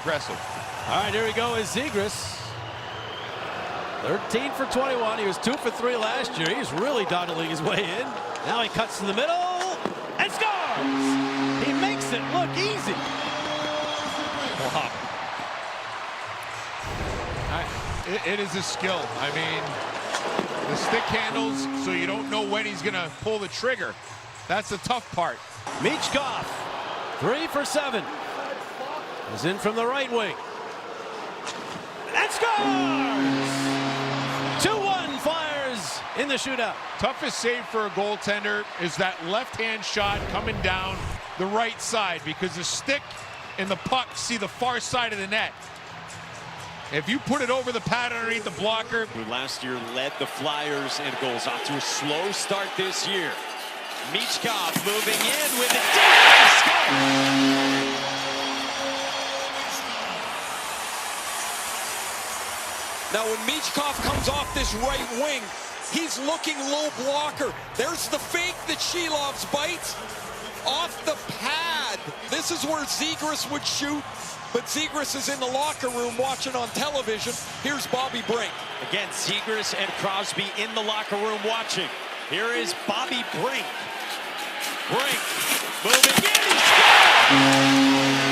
aggressive. All right, here we go is Zegras. 13 for 21. He was 2 for 3 last year. He's really dawdling his way in. Now he cuts to the middle and scores! He makes it look easy. Wow. It is a skill. I mean, the stick handles, so you don't know when he's going to pull the trigger. That's the tough part. Michkov, 3 for 7. Is in from the right wing. And scores! 2-1 Flyers in the shootout. Toughest save for a goaltender is that left-hand shot coming down the right side, because the stick and the puck see the far side of the net. If you put it over the pad underneath the blocker. Who last year led the Flyers in goals, off to a slow start this year. Michkov moving in with it. Now when Michkov comes off this right wing, he's looking low blocker. There's the fake that Shilov's bites off the pad. This is where Zegras would shoot, but Zegras is in the locker room watching on television. Here's Bobby Brink. Again, Zegras and Crosby in the locker room watching. Here is Bobby Brink. Brink moving in. He scores!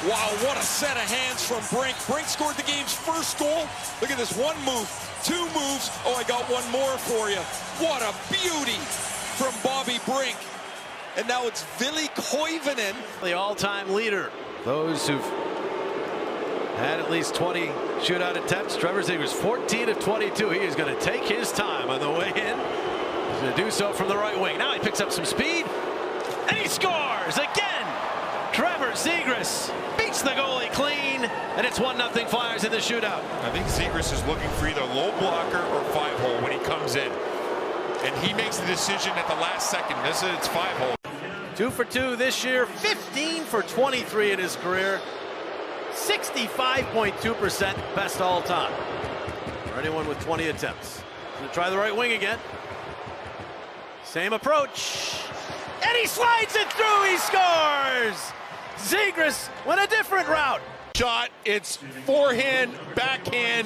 Wow, what a set of hands from Brink. Brink scored the game's first goal. Look at this, 1 move, 2 moves. Oh, I got one more for you. What a beauty from Bobby Brink. And now it's Ville Koivunen. The all-time leader. Those who've had at least 20 shootout attempts. Trevor Zegras, 14 of 22. He is going to take his time on the way in. He's going to do so from the right wing. Now he picks up some speed, and he scores again. Trevor Zegras beats the goalie clean, and it's 1-0 Flyers in the shootout. I think Zegras is looking for either low blocker or 5-hole when he comes in. And he makes the decision at the last second. It's 5-hole. 2 for 2 this year, 15 for 23 in his career. 65.2% best all time for anyone with 20 attempts. Gonna try the right wing again. Same approach. And he slides it through, he scores! Zegras went a different route. Shot, it's forehand, backhand,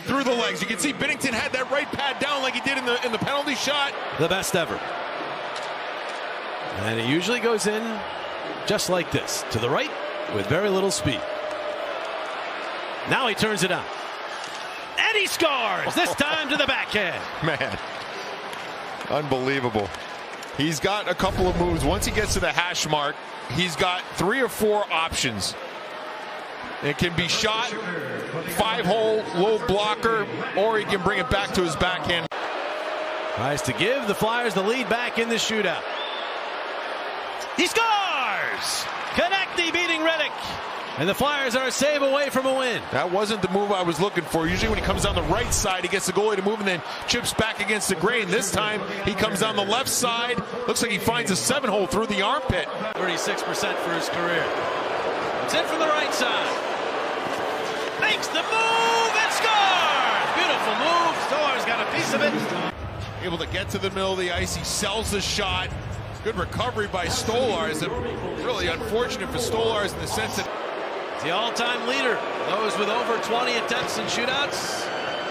through the legs. You can see Binnington had that right pad down like he did in the penalty shot. The best ever. And it usually goes in just like this, to the right with very little speed. Now he turns it on. And he scores! This time to the backhand. Man, unbelievable. He's got a couple of moves. Once he gets to the hash mark, he's got 3 or 4 options. It can be shot, 5-hole, low blocker, or he can bring it back to his backhand. Tries to give the Flyers the lead back in the shootout. He scores! Konechny beating Reddick. And the Flyers are a save away from a win. That wasn't the move I was looking for. Usually when he comes down the right side, he gets the goalie to move and then chips back against the grain. This time, he comes down the left side. Looks like he finds a 7-hole through the armpit. 36% for his career. It's in from the right side. Makes the move and scores! Beautiful move. Stolar's got a piece of it. Able to get to the middle of the ice. He sells the shot. Good recovery by Stolars. Really unfortunate for Stolars in the sense that the all-time leader, those with over 20 attempts in shootouts,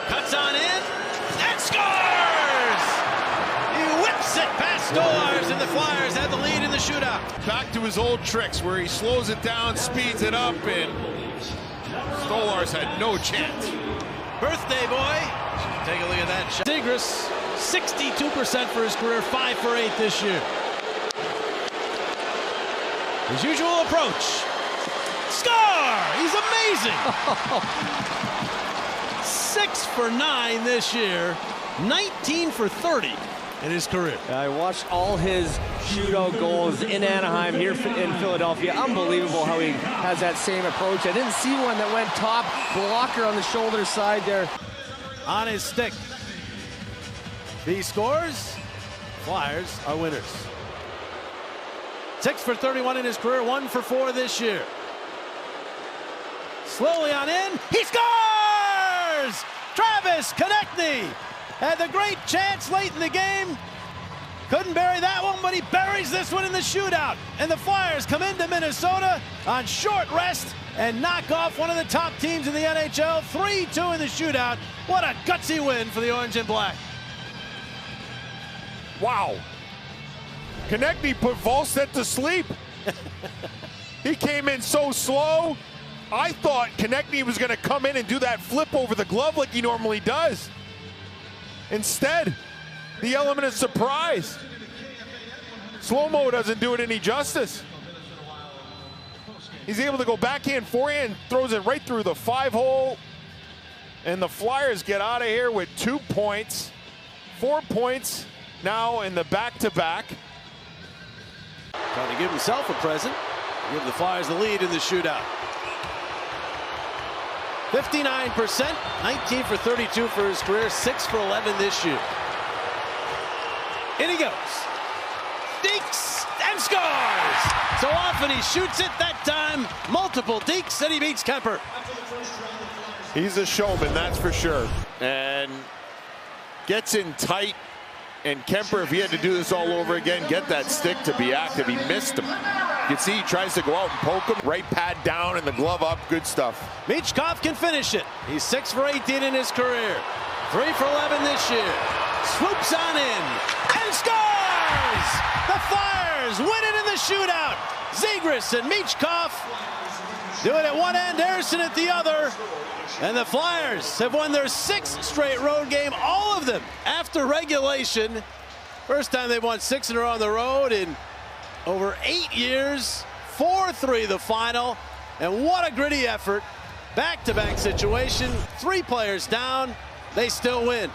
cuts on in and scores! He whips it past Stolars, and the Flyers have the lead in the shootout. Back to his old tricks where he slows it down, speeds it up, and Stolars had no chance. Birthday boy. Take a look at that shot. Zegras, 62% for his career, 5 for 8 this year. His usual approach. Score! He's amazing! 6 for 9 this year, 19 for 30 in his career. I watched all his shootout goals in Anaheim, here in Philadelphia. Unbelievable how he has that same approach. I didn't see one that went top blocker on the shoulder side there. On his stick. If he scores, Flyers are winners. 6 for 31 in his career, 1 for 4 this year. Slowly on in, he scores! Travis Konechny had the great chance late in the game, Couldn't bury that one, but he buries this one in the shootout. And the Flyers come into Minnesota on short rest and knock off one of the top teams in the NHL. 3-2 in the shootout. What a gutsy win for the Orange and Black. Wow. Konechny put Volstead to sleep. He came in so slow. I thought Konechny was going to come in and do that flip over the glove like he normally does. Instead, the element of surprise. Slow-mo doesn't do it any justice. He's able to go backhand, forehand, throws it right through the 5-hole. And the Flyers get out of here with 2 points. 4 points now in the back-to-back. Trying to give himself a present. Give the Flyers the lead in the shootout. 59%, 19 for 32 for his career, 6 for 11 this year. In he goes. Dekes and scores! So often he shoots it, that time multiple Dekes, and he beats Kemper. He's a showman, that's for sure. And gets in tight. And Kemper, if he had to do this all over again, get that stick to be active. He missed him. You can see he tries to go out and poke him. Right pad down and the glove up. Good stuff. Michkov can finish it. He's 6 for 18 in his career. 3 for 11 this year. Swoops on in and scores! The Flyers win it in the shootout. Zegras and Michkov do it at one end, Harrison at the other. And the Flyers have won their 6th straight road game, all of them after regulation. First time they've won 6 in a row on the road in over 8 years. 4-3 the final. And what a gritty effort. Back-to-back situation. 3 players down. They still win.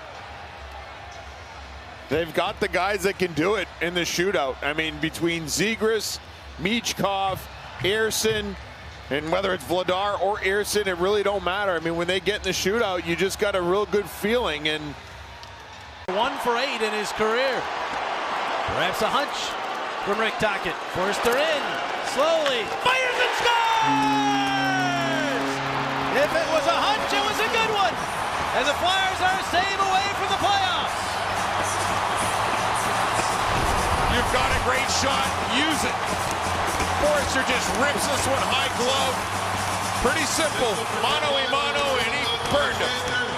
They've got the guys that can do it in the shootout. I mean, between Zegras, Michkov, Harrison, and whether it's Vladar or Ersson, it really don't matter. I mean, when they get in the shootout, you just got a real good feeling. And 1 for 8 in his career. Perhaps a hunch from Rick Tocchet. Foerster in, slowly, fires and scores! If it was a hunch, it was a good one. And the Flyers are a save away from the playoffs. you've got a great shot, use it. Foerster just rips this one high glove. Pretty simple, mano a mano, and he burned him.